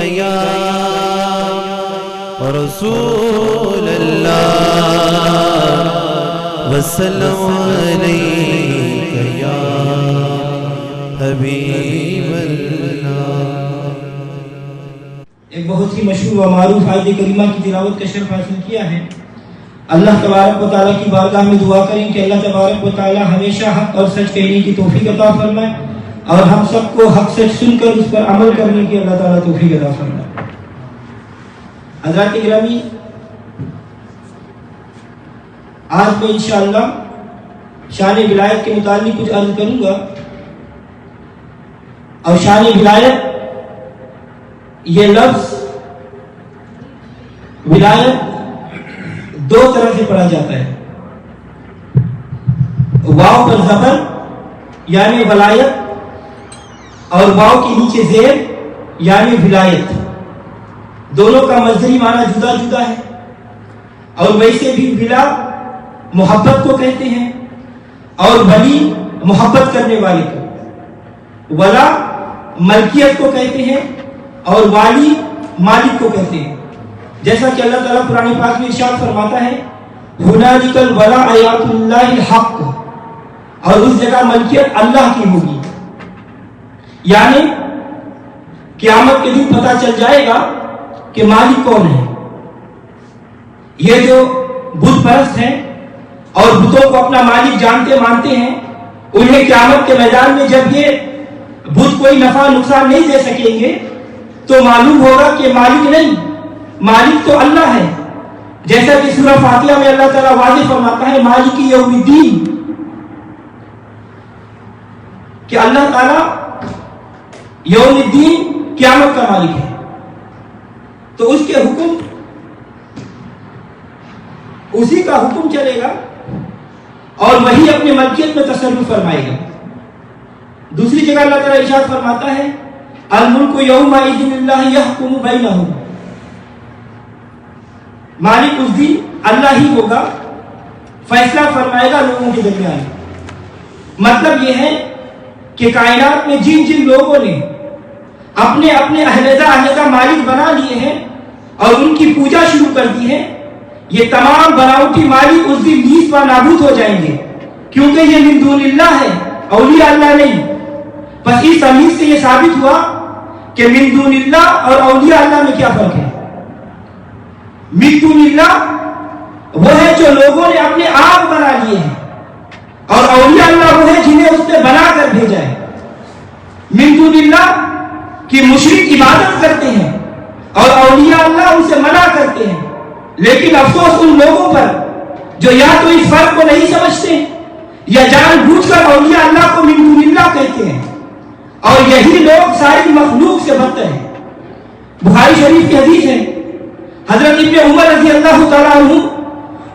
یا رسول اللہ وسلم علیک یا حبیب اللہ۔ ایک بہت ہی مشہور و معروف آیت کریمہ کی تلاوت کا شرف حاصل کیا ہے۔ اللہ تبارک و تعالیٰ کی بارگاہ میں دعا کریں کہ اللہ تبارک و تعالیٰ ہمیشہ حق اور سچ کہنے کی توفیق عطا فرمائے، اور ہم سب کو حق سچ سن کر اس پر عمل کرنے کی اللہ تعالیٰ توفیق عطا فرمائے۔ حضرات گرامی، آج میں انشاءاللہ شان ولایت کے متعلق کچھ عرض کروں گا، اور شان ولایت یہ لفظ ولایت دو طرح سے پڑھا جاتا ہے، واو پر زبر یعنی ولایت، اور واو کے نیچے زیر یعنی ولایت۔ دونوں کا مصدری معنی جدا جدا ہے، اور ویسے بھی ولا محبت کو کہتے ہیں، اور ولی محبت کرنے والے کو، ولا ملکیت کو کہتے ہیں، اور والی مالک کو کہتے ہیں۔ جیسا کہ اللہ تعالیٰ قرآن پاک میں ارشاد فرماتا ہے ہنالک الولاء اللہ الحق، اور اس جگہ ملکیت اللہ کی ہوگی، یعنی قیامت کے دن پتہ چل جائے گا کہ مالک کون ہے۔ یہ جو بت پرست ہیں اور بتوں کو اپنا مالک جانتے مانتے ہیں، انہیں قیامت کے میدان میں جب یہ بت کوئی نفع نقصان نہیں دے سکیں گے تو معلوم ہوگا کہ مالک نہیں، مالک تو اللہ ہے۔ جیسا کہ سورہ فاتحہ میں اللہ تعالیٰ واضح فرماتا ہے مالک یوم الدین، کہ اللہ تعالیٰ یوم الدین قیامت کا مالک ہے، تو اس کے حکم اسی کا حکم چلے گا، اور وہی اپنے ملکیت میں تصرف فرمائے گا۔ دوسری جگہ اللہ تعالیٰ ارشاد فرماتا ہے الملک یومئذ للہ یحکم بینہم، مالک اس دن اللہ ہی ہوگا، فیصلہ فرمائے گا لوگوں کے درمیان۔ مطلب یہ ہے کہ کائنات میں جن جن لوگوں نے اپنے اپنے علیحدہ مالک بنا لیے ہیں اور ان کی پوجا شروع کر دی ہے، یہ تمام بناوٹی مالک اس دن نیست و نابود ہو جائیں گے، کیونکہ یہ من دون اللہ ہے، اولیاء اللہ نہیں۔ بس اس حدیث سے یہ ثابت ہوا کہ من دون اللہ اور اولیاء اللہ میں کیا فرق ہے۔ من دون اللہ وہ ہے جو لوگوں نے اپنے آپ بنا لیے ہیں، اور اولیاء اللہ وہ ہے جنہیں اس نے بنا کر بھیجا ہے۔ من دون اللہ کی مشرک عبادت کرتے ہیں اور اولیاء اللہ ان سے منع کرتے ہیں، لیکن افسوس ان لوگوں پر جو یا تو اس فرق کو نہیں سمجھتے یا جان بوجھ کر اولیاء اللہ کو من دون اللہ کہتے ہیں، اور یہی لوگ ساری مخلوق سے بدتر ہیں۔ بخاری شریف کی حدیث ہے حضرت ابن عمر رضی اللہ تعالیٰ عنہ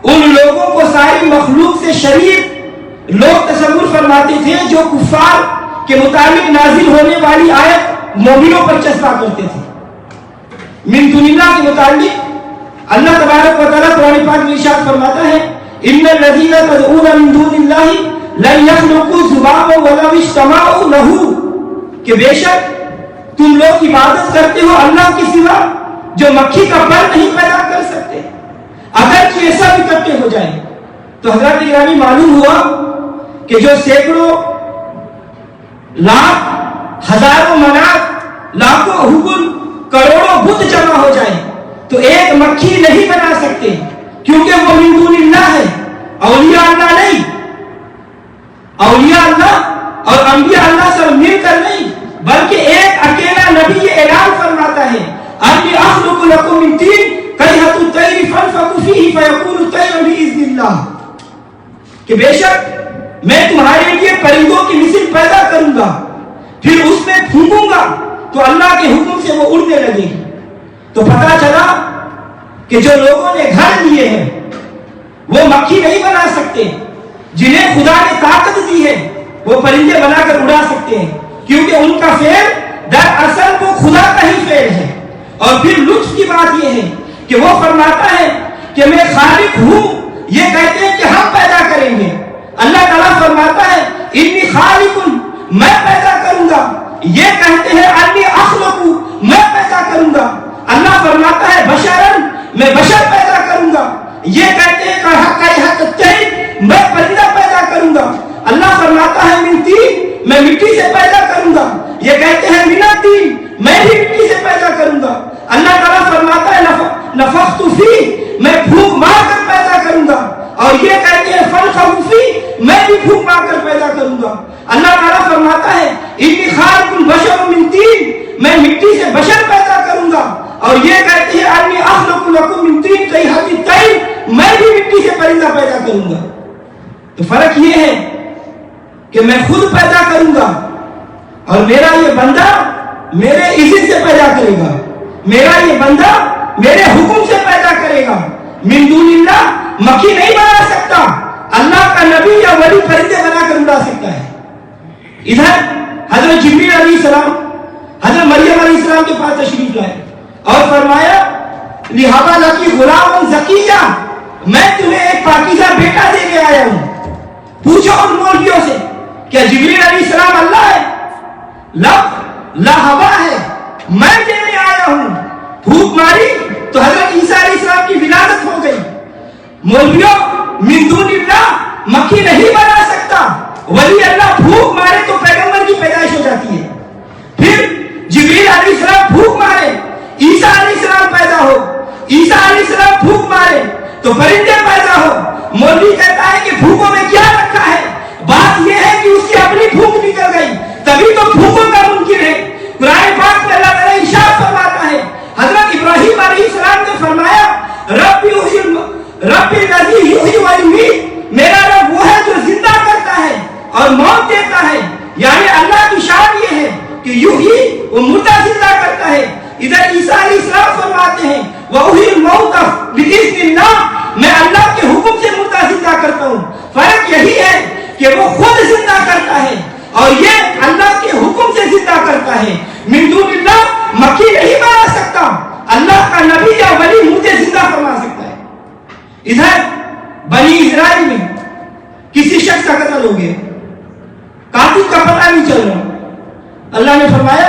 ان لوگوں کو ساری مخلوق سے شریف لوگ تصور فرماتے تھے جو کفار کے مطابق نازل ہونے والی آیت مومنوں پر چسپا کرتے تھے۔ من دون اللہ کے متعلق اللہ تبارک و تعالیٰ قرآن پاک میں ارشاد فرماتا ہے ان الذین تدعون من دون اللہ لن یخلقوا ذبابا ولو اجتمعوا لہ، کہ بے شک تم لوگ عبادت کرتے ہو اللہ کے سوا جو مکھی کا پر نہیں پیدا کر سکتے، اگر یہ سب اکٹھے ہو جائیں۔ تو حضرات گرامی معلوم ہوا کہ جو سینکڑوں لاکھ ہزاروں منات لاکھوں حبل کروڑوں بت جمع ہو جائیں تو ایک مکھی نہیں بنا سکتے، کیونکہ وہ من دون اللہ ہے، اولیاء اللہ نہیں۔ اولیاء اللہ اور انبیاء اللہ سب مل کر نہیں، بلکہ ایک اکیلا نبی یہ اعلان فرماتا ہے انی اخلق لکم من طین کہیۃ الطیر فانفخوا فیہ فیکون طیرا باذن اللہ، کہ بے شک میں تمہارے لیے پرندوں کی مثل پیدا کروں گا، پھر اس میں پھونکوں گا تو اللہ کے حکم سے وہ اڑنے لگے گی۔ تو پتہ چلا کہ جو لوگوں نے گھر لیے ہیں وہ مکھی نہیں بنا سکتے، جنہیں خدا نے طاقت دی ہے وہ پرندے بنا کر اڑا سکتے ہیں، کیونکہ ان کا فعل دراصل وہ خدا کا ہی فعل ہے۔ اور پھر لطف کی بات یہ ہے کہ وہ فرماتا ہے کہ میں خالق ہوں، یہ کہتے ہیں کہ ہم پیدا کریں گے، اللہ تعالیٰ فرماتا ہے انی خالق، میں پیدا کروں گا، یہ کہتے ہیں انی اخلق، میں پیدا کروں گا۔ اور یہ کہتے ہیں انی اخلق لکم من طین کہیہۃ الطیر، میں بھی مٹی سے پرندہ پیدا کروں گا۔ تو فرق یہ ہے کہ میں خود پیدا کروں گا اور میرا یہ بندہ میرے اذن سے پیدا کرے گا، میرا یہ بندہ میرے حکم سے پیدا کرے گا۔ من دون اللہ مکھی نہیں بنا سکتا، اللہ کا نبی یا ولی پرندے بنا کر اڑا سکتا ہے۔ ادھر حضرت جبریل علیہ السلام حضرت مریم علیہ السلام کے پاس تشریف لائے اور فرمایا لہذا لکی غلام زکیہ، میں تمہیں ایک پاکیزہ بیٹا دے کے آیا ہوں۔ پوچھو ان مولویوں سے کیا جبریل علیہ السلام اللہ ہے؟ لا ہوا ہے، میں دینے آیا ہوں۔ پھونک ماری تو حضرت عیسیٰ علیہ السلام کی ولادت ہو گئی۔ مولویوں من دون اللہ مکھی نہیں بنا سکتا، ولی اللہ پھونک مارے تو پیغمبر کی پیدائش ہو جاتی ہے۔ پھر جبریل علیہ السلام پھونک مارے عیسیٰ علیہ السلام پیدا ہو، عیسیٰ علیہ السلام پھونک مارے تو پرندے پیدا ہو۔ مولوی کہتا ہے کہ پھونکوں میں کیا رکھا ہے؟ بات یہ ہے کہ اس کی اپنی پھونک نکل گئی، تبھی تو پھونکوں کا ممکن ہے۔ قرآن پاک میں اللہ تعالیٰ ارشاد فرماتا ہے، حضرت ابراہیم علیہ السلام نے فرمایا رب الذی یحیی و یمیت، میرا رب وہ ہے جو زندہ کرتا ہے اور موت دیتا ہے۔ یعنی اللہ کی شان یہ ہے کہ یحیی وہ مردہ زندہ کرتا ہے۔ ادھر عیسیٰ علیہ السلام فرماتے ہیں وَأُحْيِي الْمَوْتَ بِإِذْنِ اللَّهِ، میں اللہ کے حکم سے مردہ زندہ کرتا ہوں۔ فرق یہی ہے کہ وہ خود زندہ کرتا ہے اور یہ اللہ کے حکم سے زندہ کرتا ہے۔ من دون اللہ مکھی نہیں بنا سکتا، اللہ کا نبی یا ولی مردے زندہ فرما سکتا ہے۔ ادھر بنی اسرائیل میں کسی شخص کا قتل ہو گیا، قاتل کا پتہ نہیں چل رہا، اللہ نے فرمایا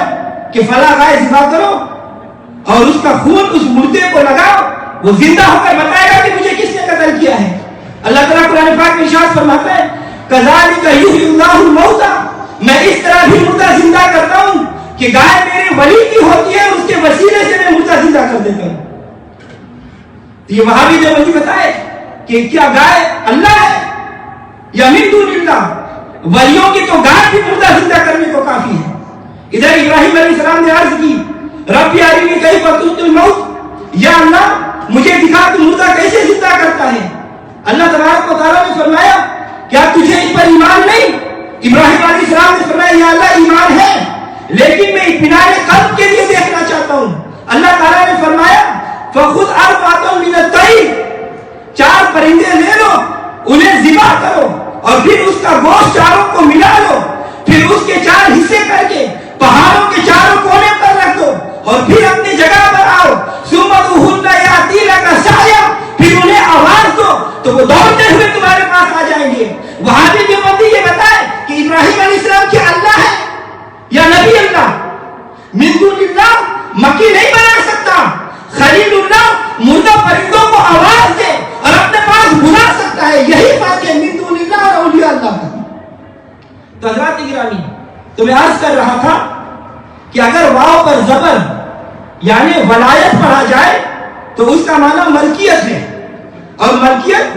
کہ فلاں گائے ذبح کرو اور اس کا خون اس مردے کو لگاؤ، وہ زندہ ہو کر بتائے گا کہ مجھے کس نے قتل کیا ہے۔ اللہ تعالیٰ قرآن پاک میں ارشاد فرماتا ہے کذالک یحیی اللہ الموتى، میں اس طرح بھی مردہ زندہ کرتا ہوں کہ گائے میرے ولی کی ہوتی ہے، اس کے وسیلے سے میں مردہ زندہ کر دیتا ہوں۔ تو یہ وہابی دیوبندی بتائے کہ کیا گائے اللہ ہے یا من دون اللہ؟ ولیوں کی تو گائے بھی مردہ زندہ کرنے کو کافی ہے۔ ادھر ابراہیم علیہ السلام نے عرض کی رب ارنی کیف تحیی الموت، یا اللہ مجھے دکھا کہ مردہ کیسے زندہ کرتا ہے۔ اللہ تبارک و تعالیٰ نے فرمایا کیا تجھے اس پر ایمان نہیں؟ ابراہیم علیہ السلام نے فرمایا یا اللہ ایمان ہے، لیکن میں اطمینان قلب کے لیے دیکھنا چاہتا ہوں۔ اللہ تعالیٰ نے فرمایا فخذ اربعۃ من الطیر، 4 پرندے لے لو، انہیں ذبح کرو اور پھر اس کا گوشت چاروں کو ملا لو، پھر اس کے 4 حصے کر کے پہاڑوں کے چاروں کونے پر رکھ دو اور پھر اپنی جگہ پر آؤ، ثم ادعوہن یأتینک سعیا، پھر انہیں آواز دو تو وہ دوڑتے ہوئے تمہارے پاس آ جائیں گے۔ وہابی دیوبندی یہ بتائے کہ ابراہیم علیہ السلام کیا اللہ ہے یا نبی اللہ؟ من دون اللہ مکی نہیں بنا سکتا، خلیل اللہ مردہ پرندوں کو آواز دے اور اپنے پاس بلا سکتا ہے۔ یہی فرق ہے من دون اللہ اور اولیاء اللہ کا۔ تو حضرات گرامی، تو میں عرض کر رہا تھا کہ اگر واو پر زبر یعنی ولایت پڑھا جائے تو اس کا معنی ملکیت ہے، اور ملکیت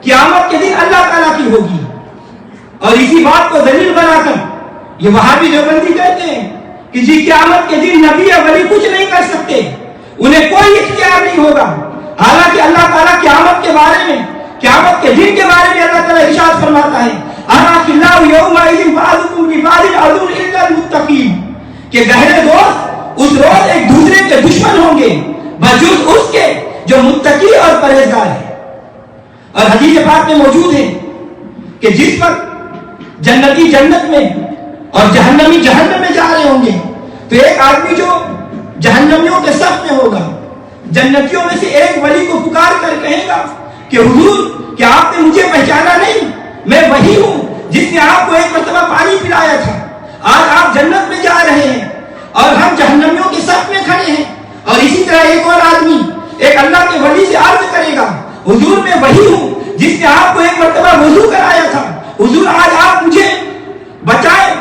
قیامت کے دن اللہ تعالیٰ کی ہوگی۔ اور اسی بات کو دلیل بنا کر یہ وہابی دیوبندی کہتے ہیں کہ جی قیامت کے دن نبی یا ولی کچھ نہیں کر سکتے، انہیں کوئی اختیار نہیں ہوگا۔ حالانکہ اللہ تعالیٰ قیامت کے بارے میں، قیامت کے دن کے بارے میں اللہ تعالیٰ ارشاد فرماتا ہے اَنَّ يَوْمَئِذٍ بَعْضُكُمْ لِبَعْضٍ عَدُوٌّ إِلَّا الْمُتَّقِينَ، کہ گہرے دوست اس روز ایک دوسرے کے دشمن ہوں گے بجز اس کے جو متقی اور پرہیزگار ہے۔ اور حدیث پاک میں موجود ہے کہ جس وقت جنتی جنت میں اور جہنمی جہنم میں جا رہے ہوں گے تو ایک آدمی جو جہنمیوں کے صف میں ہوگا، جنتیوں میں سے ایک ولی کو پکار کر کہے گا کہ حضور کیا آپ نے مجھے پہچانا نہیں؟ میں وہی ہوں جس نے آپ کو ایک مرتبہ پانی پلایا تھا، آج آپ جنت میں جا رہے ہیں اور ہم جہنمیوں کے صف میں کھڑے ہیں۔ اور اسی طرح ایک اور آدمی ایک اللہ کے ولی سے عرض کرے گا حضور میں وہی ہوں جس نے آپ کو ایک مرتبہ وضو کرایا تھا، حضور آج آپ مجھے بچائے۔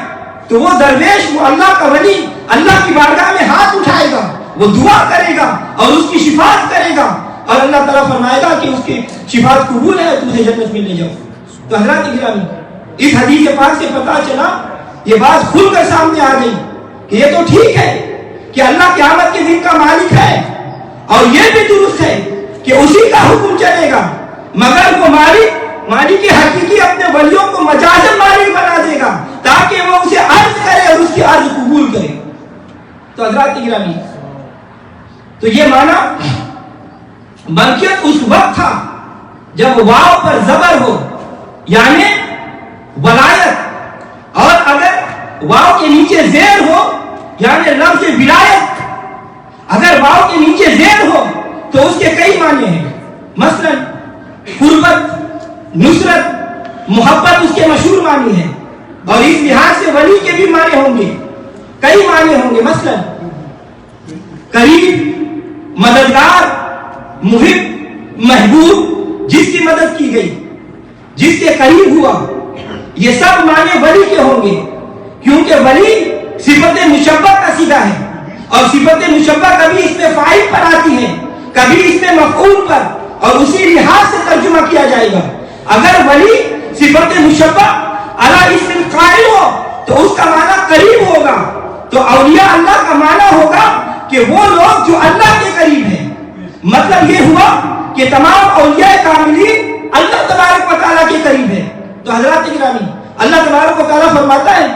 تو وہ درویش، وہ اللہ کا ولی اللہ کی بارگاہ میں ہاتھ اٹھائے گا، وہ دعا کرے گا اور اس کی شفاعت کرے گا، اور اللہ تعالیٰ فرمائے گا کہ اس کی شفاعت قبول ہے، تمہیں جنت میں لے جاؤ۔ تو حضرات گرامی، اس حدیث پاک سے پتہ چلا، یہ بات کھل کر سامنے آ گئی کہ یہ تو ٹھیک ہے کہ اللہ قیامت کے دن کا مالک ہے، اور یہ بھی درست ہے کہ اسی کا حکم چلے گا، مگر وہ مالک حقیقی اپنے ولیوں کو مجازاً مالک بنا دے گا تاکہ وہ اسے عرض کرے اور اس کی عرض قبول کرے۔ تو حضرات گرامی، تو یہ معنی ملکیت اس وقت تھا جب واو پر زبر ہو، یعنی ولایت، اور اگر واو کے نیچے زیر ہو یعنی لفظ ولایت، اگر واو کے نیچے زیر ہو تو اس کے کئی معنی ہیں، مثلا قربت، نصرت، محبت اس کے مشہور معنی ہیں، اور اس لحاظ سے ولی کے بھی معنی ہوں گے، کئی معنی ہوں گے، مثلا قریب، مددگار، محب، محبوب، جس کی مدد کی گئی، جس کے قریب ہوا، یہ سب معنی ولی کے ہوں گے، کیونکہ ولی صفت مشبہ کا صیغہ ہے، اور صفت مشبہ کبھی اس میں فاعل پر آتی ہے، کبھی اس میں مفعول پر، اور اسی لحاظ سے ترجمہ کیا جائے گا۔ اگر ولی صفت مشبہ علی اسم القائل ہو تو اس کا معنی قریب ہوگا، تو اولیاء اللہ کا معنی ہوگا کہ وہ لوگ جو اللہ کے قریب ہیں۔ مطلب یہ ہوا کہ تمام اولیاء کاملین اللہ تبارک و تعالیٰ کے قریب ہیں۔ تو حضرات گرامی، اللہ تبارک و تعالیٰ فرماتا ہے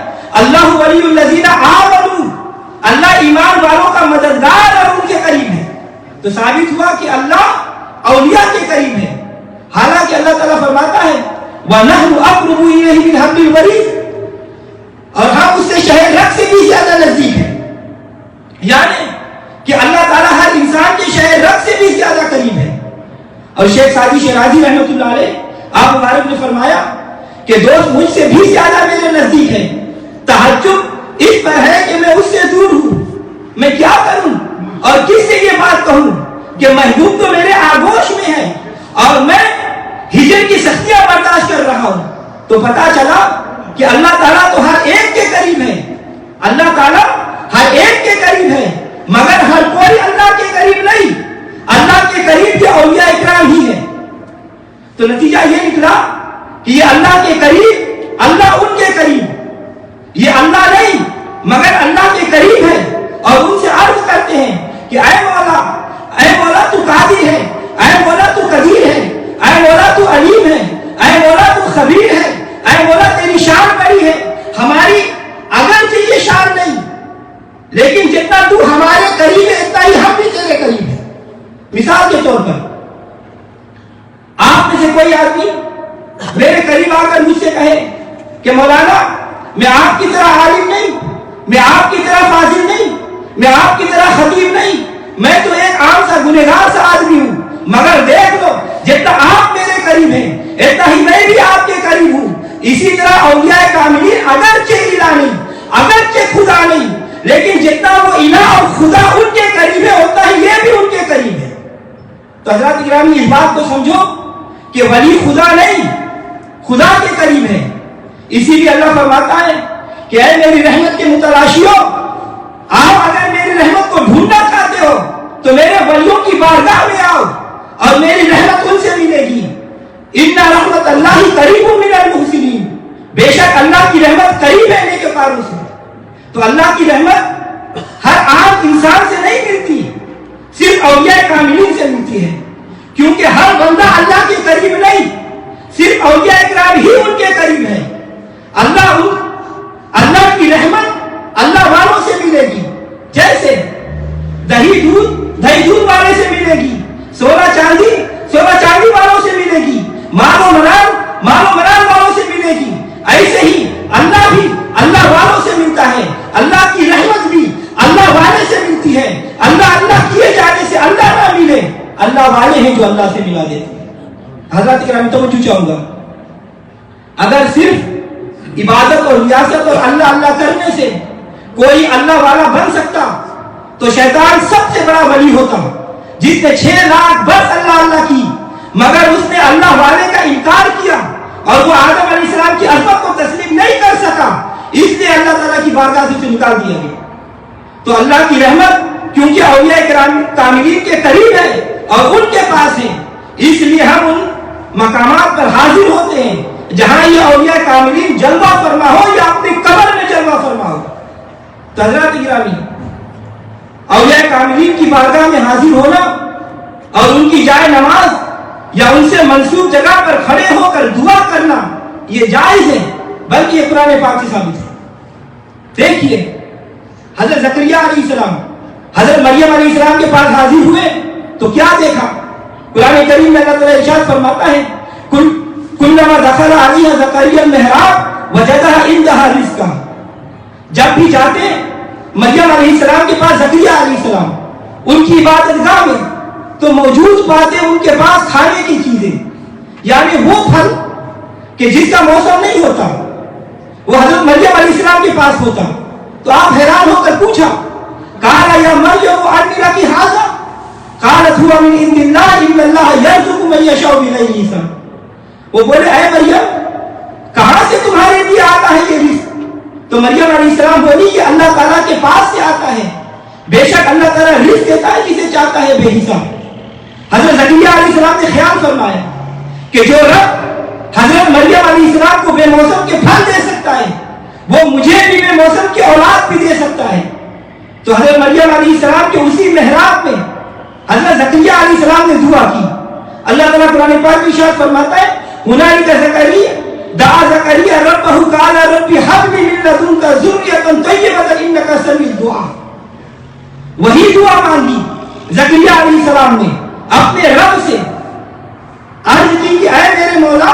اللہ ولی الذین آمنوا، اللہ ایمان والوں کا مددگار اور ان کے قریب ہے۔ تو ثابت ہوا کہ اللہ اولیاء کے قریب ہے، حالانکہ اللہ تعالیٰ فرماتا ہے وَنَحْنُ أَقْرَبُ إِلَيْهِ مِنْ حَبْلِ الْوَرِيدِ، اور ہم اس سے شہر رگ سے بھی زیادہ نزدیک ہیں، یعنی کہ اللہ تعالیٰ ہر انسان کے شہر رگ سے بھی زیادہ قریب ہے۔ اور شیخ سعدی شیرازی رحمۃ اللہ علیہ آپ مبارک نے فرمایا کہ دوست مجھ سے بھی زیادہ میرے نزدیک ہے، تحجب اس پر ہے کہ میں اس سے دور ہوں، میں کیا کروں اور کس سے یہ بات کہوں کہ محبوب تو میرے آغوش میں ہے اور میں ہجر کی سختیاں برداشت کر رہا ہوں۔ تو پتا چلا کہ اللہ تعالیٰ تو ہر ایک کے قریب ہے، اللہ تعالیٰ ہر ایک کے قریب ہے، مگر ہر کوئی اللہ کے قریب نہیں، اللہ کے قریب کے اولیاء اکرام ہی ہے۔ تو نتیجہ یہ نکلا کہ یہ اللہ کے قریب، اللہ ان کے قریب، یہ اللہ نہیں مگر اللہ کے قریب ہے، اور ان سے عرض کرتے ہیں کہ اے مولا تو قادر ہے، اے مولا تو قدیر ہے، اے مولا تو علیم ہے، اے مولا تو خبیر ہے، اے مولا تیری شان بڑی ہے، ہماری اگرچہ یہ شان نہیں لیکن جتنا تو ہمارے قریب ہے اتنا ہی ہم بھی تیرے قریب ہیں۔ مثال کے طور پر آپ میں سے کوئی آدمی میرے قریب آ کر مجھ سے کہے کہ مولانا میں آپ کی طرح عالم نہیں، میں آپ کی طرح فاضل نہیں، میں آپ کی طرح خطیب نہیں، میں تو ایک عام سا گنہگار سا آدمی ہوں، مگر دیکھ لو جتنا آپ میرے قریب ہیں اتنا ہی میں بھی آپ کے قریب ہوں۔ اسی طرح اولیاء کاملین اگرچہ الہ نہیں، اگرچہ خدا نہیں، لیکن جتنا وہ الہ اور خدا ان کے قریب ہے اتنا ہی یہ بھی ان کے قریب ہے۔ تو حضرات گرامی اس بات کو سمجھو کہ ولی خدا نہیں، خدا کے قریب ہے۔ اسی لیے اللہ فرماتا ہے کہ اے میری رحمت کے متلاشیوں، آؤ اگر میری رحمت کو ڈھونڈنا چاہتے ہو تو میرے ولیوں کی بارگاہ میں آؤ اور میری رحمت ان سے ملے گی۔ ان رحمت اللہ قریب من المحسنین، بے شک اللہ کی رحمت قریب ہے نیکوکاروں سے۔ تو اللہ کی رحمت ہر عام انسان سے نہیں ملتی، صرف اولیاء کاملین سے ملتی ہے، کیونکہ ہر بندہ اللہ کے قریب نہیں، صرف اولیاء اکرام ہی ان کے قریب ہے۔ اللہ کی رحمت اللہ والوں سے ملے گی، جیسے دہی دودھ والے سے ملے گی، سونا چاندی والوں سے ملے گی، مال و منال والوں سے ملے گی، ایسے ہی اللہ بھی اللہ والوں سے ملتا ہے۔ اللہ کی رحمت بھی اللہ والے سے ملتی ہے۔ اللہ کیے جانے سے اللہ نہ ملے، اللہ والے ہیں جو اللہ سے ملا دیتے ہیں۔ حضرات کرام توجہ چاہوں گا، اگر صرف عبادت اور ریاست اور اللہ کرنے سے کوئی اللہ والا بن سکتا تو شیطان سب سے بڑا ولی ہوتا، جس نے 6 لاکھ برس اللہ کی، مگر اس نے اللہ والے کا انکار کیا اور وہ آدم علیہ السلام کی عظمت کو تسلیم نہیں کر سکا، اس لیے اللہ تعالیٰ کی بارگاہ سے نکال دیا گیا۔ تو اللہ کی رحمت کیونکہ اولیاء کرام کاملین کے قریب ہے اور ان کے پاس ہے، اس لیے ہم ان مقامات پر حاضر ہوتے ہیں جہاں یہ اولیاء کاملین جلوہ فرما ہو یا اپنی قبر میں جلوہ فرما ہو۔ تو حضرات گرامی، اولیاء کاملین کی بارگاہ میں حاضر ہونا اور ان کی جائے نماز یا ان سے منسوب جگہ پر کھڑے ہو کر دعا کرنا یہ جائز ہے، بلکہ یہ قرآن پاک سے ثابت ہے۔ دیکھیے حضرت زکریا علیہ السلام حضرت مریم علیہ السلام کے پاس حاضر ہوئے تو کیا دیکھا؟ قرآن کریم میں اللہ تعالیٰ ارشاد فرماتا ہے کلما دخل علیہ زکریا المحراب وجدہ عندہا رزقا، جب بھی جاتے مریم علیہ السلام کے پاس زکریا علیہ السلام ان کی عبادت گاہ میں تو موجود پاتے ان کے پاس کھانے کی چیزیں، یعنی وہ پھل کہ جس کا موسم نہیں ہوتا وہ حضرت مریم علیہ السلام کے پاس ہوتا۔ تو آپ حیران ہو کر پوچھا قال یا مریم انی لک ھذا قالت هو من عند اللہ ان اللہ یرزق من یشاء بغیر حساب۔ وہ بولے اے مریم کہاں سے تمہارے لیے آتا ہے یہ رزق؟ تو مریم علیہ السلام بولی کہ اللہ تعالیٰ کے پاس سے آتا ہے، بے شک اللہ تعالیٰ رزق دیتا ہے جسے چاہتا ہے بے حساب۔ حضرت زکریا علیہ السلام نے خیال فرمایا کہ جو رب حضرت مریم علیہ السلام کو بے موسم کے پھل دے سکتا ہے وہ مجھے بھی بے موسم کی اولاد بھی دے سکتا ہے۔ تو حضرت مریم علیہ السلام کے اسی محراب میں حضرت زکریا علیہ السلام نے دعا کی۔ اللہ تعالیٰ قرآن پاک میں ارشاد فرماتا ہے ہنالک زکریا دعا زکریا ربہ قال رب هب لي من لدنك ذریۃ طیبۃ انک سمیع الدعاء۔ وہی دعا مانگی زکریا علیہ السلام نے اپنے رب سے، عرض کی کہ اے میرے مولا،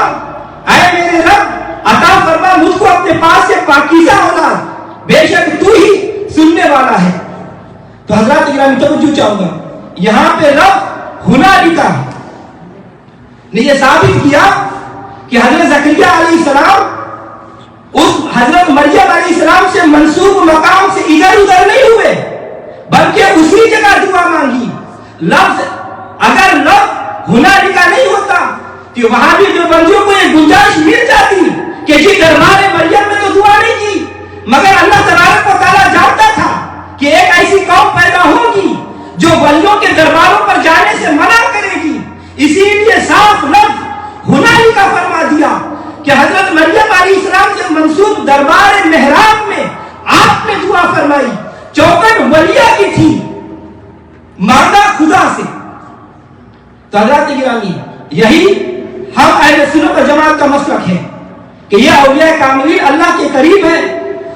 اے میرے رب عطا فرما مجھ کو اپنے پاس سے پاکیزہ اولاد، بے شک تو ہی سننے والا ہے۔ تو حضرات گرامی توجہ چاہوں گا یہاں پہ رب ہنالک نے یہ ثابت کیا کہ حضرت زکریا علیہ السلام اس حضرت مریم علیہ السلام سے منسوب مقام سے ادھر ادھر نہیں ہوئے بلکہ اسی جگہ دعا مانگی۔ لفظ اگر لفظ ہنالک نہیں ہوتا کہ وہاں بھی جو بندیوں کو یہ گنجائش مل جاتی کہ جی دربار مریم میں تو دعا نہیں کی، مگر اللہ تبارک و تعالیٰ جانتا تھا کہ ایک ایسی قوم پیدا ہوگی جو ولیوں کے درباروں پر جانے سے منع کرے گی، اسی لیے صاف لفظ ہنالک فرما دیا کہ حضرت مریم علیہ السلام سے منسوب دربار محراب میں آپ نے دعا فرمائی، چوکٹ ولیہ کی تھی مانگا خدا سے۔ تو حضرات گرامی یہی ہم اہل سنت و جماعت کا مسلک ہے کہ یہ اولیاء کاملین اللہ کے قریب ہیں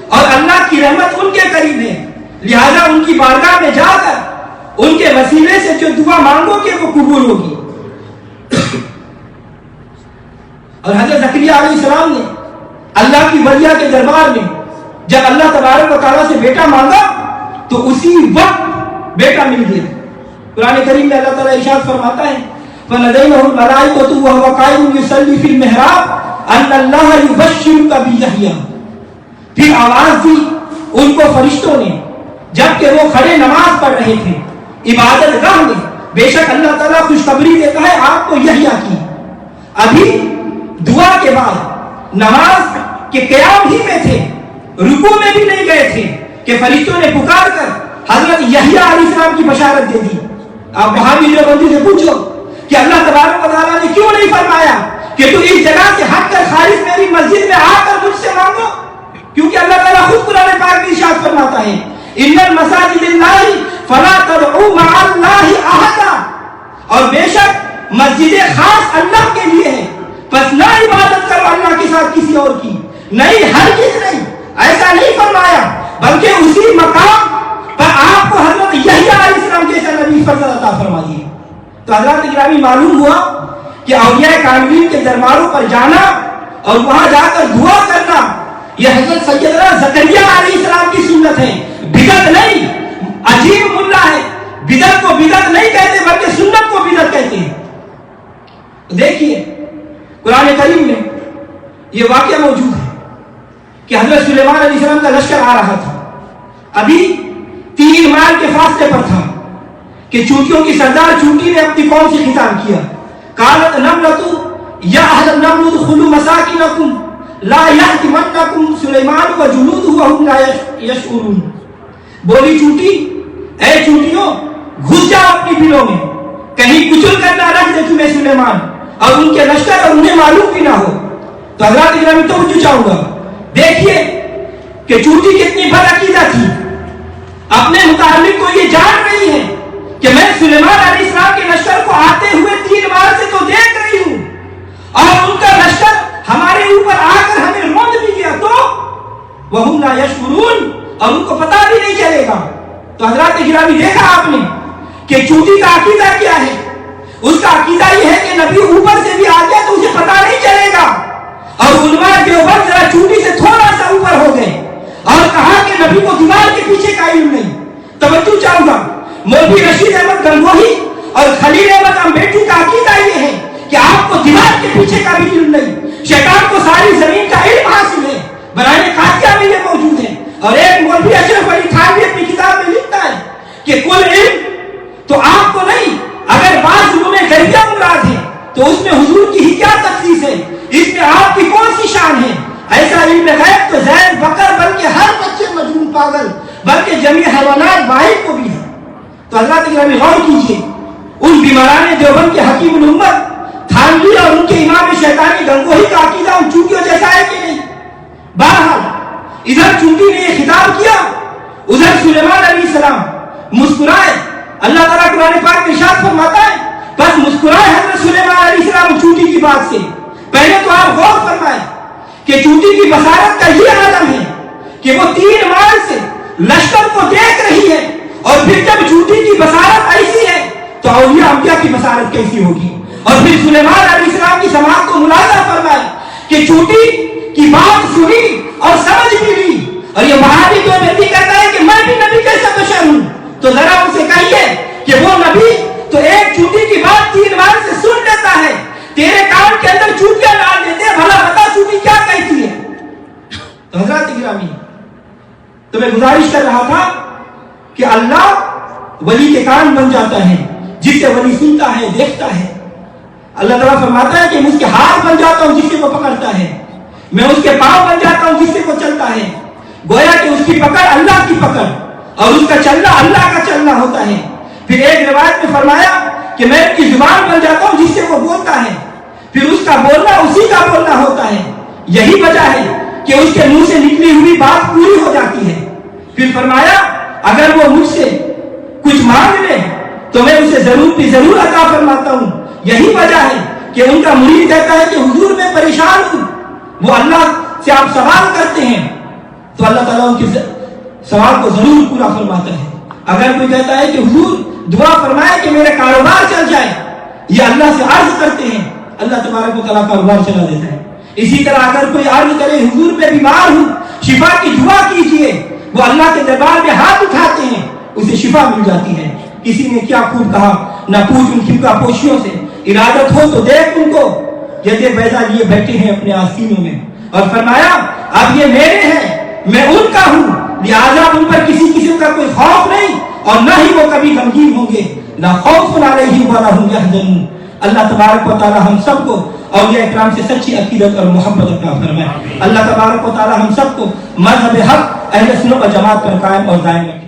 اور اللہ کی رحمت ان کے قریب ہے، لہذا ان کی بارگاہ میں جا کر ان کے وسیلے سے جو دعا مانگو گے وہ قبول ہوگی۔ اور حضرت زکریا علیہ السلام نے اللہ کی ولیہ کے دربار میں جب اللہ تبارک و تعالیٰ سے بیٹا مانگا تو اسی وقت بیٹا مل گیا۔ قرآن کریم میں اللہ تعالیٰ ارشاد فرماتا ہے فَنَدَيْنَهُ الْمَلَائِكَةُ وَهُوَ قَائِمٌ يُصَلِّي فِي الْمِحْرَابِ أَنَّ اللَّهَ يُبَشِّرُكَ بِيَحْيَىٰ۔ پھر آواز دی ان کو فرشتوں نے جبکہ وہ کھڑے نماز پڑھ رہے تھے عبادت گاہ میں، بے شک اللہ تعالیٰ خوشخبری دیتا ہے آپ کو یحییٰ کی۔ ابھی دعا کے بعد نماز کے قیام ہی میں تھے، رکوع میں بھی نہیں گئے تھے کہ فرشتوں نے پکار کر حضرت یحییٰ علیہ السلام کی بشارت دے دی۔ آپ وہاں بھی جو بندی سے پوچھو کہ اللہ تبارک و تعالیٰ نے کیوں نہیں فرمایا کہ تو اس جگہ سے ہٹ کر خارج میری مسجد میں آ کر مجھ سے مانگو، کیونکہ اللہ تعالیٰ خود قرآن پاک میں ارشاد فرماتا ہے ان المساجد اللہ فلا تدعوا مع اللہ احدا، اور بے شک مسجد خاص اللہ کے لیے ہے، بس نہ عبادت کرو اللہ کے ساتھ کسی اور کی، نہیں ہرگز نہیں، ایسا نہیں فرمایا، بلکہ اسی مقام پر آپ کو حضرت یحییٰ علیہ السلام جیسا نبی فضل عطا فرما دیے۔ تو حضرات گرامی معلوم ہوا کہ اولیاء کاملین کے درباروں پر جانا اور وہاں جا کر دعا کرنا یہ حضرت سیدنا زکریا علیہ السلام کی سنت ہے، بدعت نہیں۔ عجیب ملا ہے، بدعت کو بدعت نہیں کہتے بلکہ سنت کو بدعت کہتے ہیں۔ دیکھیے قرآن کریم میں یہ واقعہ موجود ہے کہ حضرت سلیمان علیہ السلام کا لشکر آ رہا تھا، ابھی 3 مائل کے فاصلے پر تھا کہ چونٹیوں کی سردار چونٹی نے اپنی قوم سے خطاب کیا، قالت نملۃ یا اہل النمل ادخلوا مساکنکم لا یحطمنکم سلیمان وجنودہ وهم لا یشعرون۔ بولی چونٹی اے چونٹیوں گھس جاؤ اپنی بلوں میں، کہیں کچل کر نہ رکھ دے تمہیں سلیمان اور ان کے لشکر اور انہیں معلوم بھی نہ ہو۔ تو حضرات گرامی توجہ چاہوں گا، دیکھیے کہ چونٹی کتنی بد عقیدہ تھی، اپنے متعلق تو یہ جان رہی ہے کہ میں سلیمان علیہ السلام کے لشکر کو آتے ہوئے 3 بار سے تو دیکھ رہی ہوں اور ان کا لشکر ہمارے اوپر آ کر ہمیں روند بھی گیا تو وَهُمْ لَا يَشْعُرُونَ اور ان کو پتہ بھی نہیں چلے گا. تو حضرات گرامی دیکھا آپ نے کہ چوٹی کا عقیدہ کیا ہے. اس کا عقیدہ یہ ہے کہ نبی اوپر سے بھی آ گیا تو اسے پتہ نہیں چلے گا. اور علماء دیوبند ذرا چوٹی سے تھوڑا سا اوپر ہو گئے اور کہا کہ نبی کو دیوار کے پیچھے کا علم نہیں. توجہ چاہوں گا, مولوی رشید احمد گنگوہی اور خلیل احمد امبیڈکر کا عقیدہ یہ ہے کہ آپ کو دیوار کے پیچھے کا بھی علم نہیں. شیطان کو ساری زمین کا علم حاصل ہے, برائے قاضیہ میں یہ موجود ہے. اور ایک مولوی اشرف علی تھانوی اپنی کتاب میں لکھتا ہے کہ کل علم تو آپ کو نہیں, اگر بعض علوم غیبیہ مراد ہے تو اس میں حضور کی ہی کیا تخصیص ہے, اس میں آپ کی کون سی شان ہے. ایسا علم غیب تو زید بکر بلکہ ہر بچے مجنون پاگل بلکہ جمیع حیوانات واحد کو بھی ہے. تو حضرات گرامی غور کیجیے, ان بیماران دیوبند کے حکیم الامت تھانوی اور ان کے امام شیطانی گنگوہی کا عقیدہ ان چونٹیوں جیسا ہے کہ نہیں. بہرحال ادھر چونٹی نے یہ خطاب کیا, ادھر سلیمان علیہ السلام مسکرائے. اللہ تعالیٰ قرآن پاک میں ارشاد فرماتا ہے بس مسکرائے حضرت سلیمان علیہ السلام چونٹی کی بات سے. پہلے تو آپ غور فرمائیں کہ چونٹی کی بصارت کا یہ عالم ہے کہ وہ 3 مال سے لشکر کو دیکھ رہی ہے, اور پھر جب چونٹی کی بصارت ایسی ہے تو اولیاء انبیاء کی بصارت کیسی ہوگی. اور پھر سلیمان علیہ السلام کی سماعت کو ملاحظہ فرمائے کہ چونٹی کی بات سنی اور سمجھ بھی لی. اور یہ وہابی جو نبی کہتا ہے کہ میں بھی نبی جیسا بشر ہوں, تو ذرا ان سے کہیے کہ وہ نبی تو ایک چونٹی کی بات 3 بار سے سن لیتا ہے, تیرے کان کے اندر چونٹیاں ڈال دیتے, بھلا بتا چونٹی کیا کہتی ہے. تو حضرات گرامی تو میں گزارش کر رہا تھا کہ اللہ ولی کے کان بن جاتا ہے جس سے ولی سنتا ہے دیکھتا ہے. اللہ تعالیٰ فرماتا ہے کہ میں اس کے ہاتھ بن جاتا ہوں جس سے وہ پکڑتا ہے, میں اس کے پاؤں بن جاتا ہوں جس سے وہ چلتا ہے. گویا کہ اس کی پکڑ اللہ کی پکڑ اور اس کا چلنا اللہ کا چلنا ہوتا ہے. پھر ایک روایت میں فرمایا کہ میں اس کی زبان بن جاتا ہوں جس سے وہ بولتا ہے, پھر اس کا بولنا اسی کا بولنا ہوتا ہے. یہی وجہ ہے کہ اس کے منہ سے نکلی ہوئی بات پوری ہو جاتی ہے. پھر فرمایا اگر وہ مجھ سے کچھ مانگ لے تو میں اسے ضرور بھی ضرور عطا فرماتا ہوں. یہی وجہ ہے کہ ان کا مرید کہتا ہے کہ حضور میں پریشان ہوں. وہ اللہ سے آپ سوال کرتے ہیں تو اللہ تعالیٰ ان کے سوال کو ضرور پورا فرماتا ہے. اگر کوئی کہتا ہے کہ حضور دعا فرمائے کہ میرے کاروبار چل جائے, یہ اللہ سے عرض کرتے ہیں, اللہ تبارک و تعالیٰ کاروبار چلا دیتا ہے. اسی طرح اگر کوئی عرض کرے حضور میں بیمار ہوں شفا کی دعا کیجئے, وہ اللہ کے دربار میں ہاتھ اٹھاتے ہیں, اسے شفا مل جاتی ہے. کسی نے کیا خوب کہا, نہ پوچھ ان کی پوشیوں سے, ارادت ہو تو دیکھ ان کو جیسے بیضا لیے بیٹھے ہیں اپنے آستینوں میں. اور فرمایا اب یہ میرے ہیں, میں ان کا ہوں, لہذا ان پر کسی قسم کا کوئی خوف نہیں اور نہ ہی وہ کبھی غمگین ہوں گے. لا خوف علیہم ولا هم يحزنون. اللہ تبارک و تعالی ہم سب کو اولیاء اکرام سے سچی عقیدت اور محبت عطا فرمائے. اللہ تبارک و تعالی ہم سب کو مذہب حق اہل سنت و جماعت پر قائم اور دائم رکھے.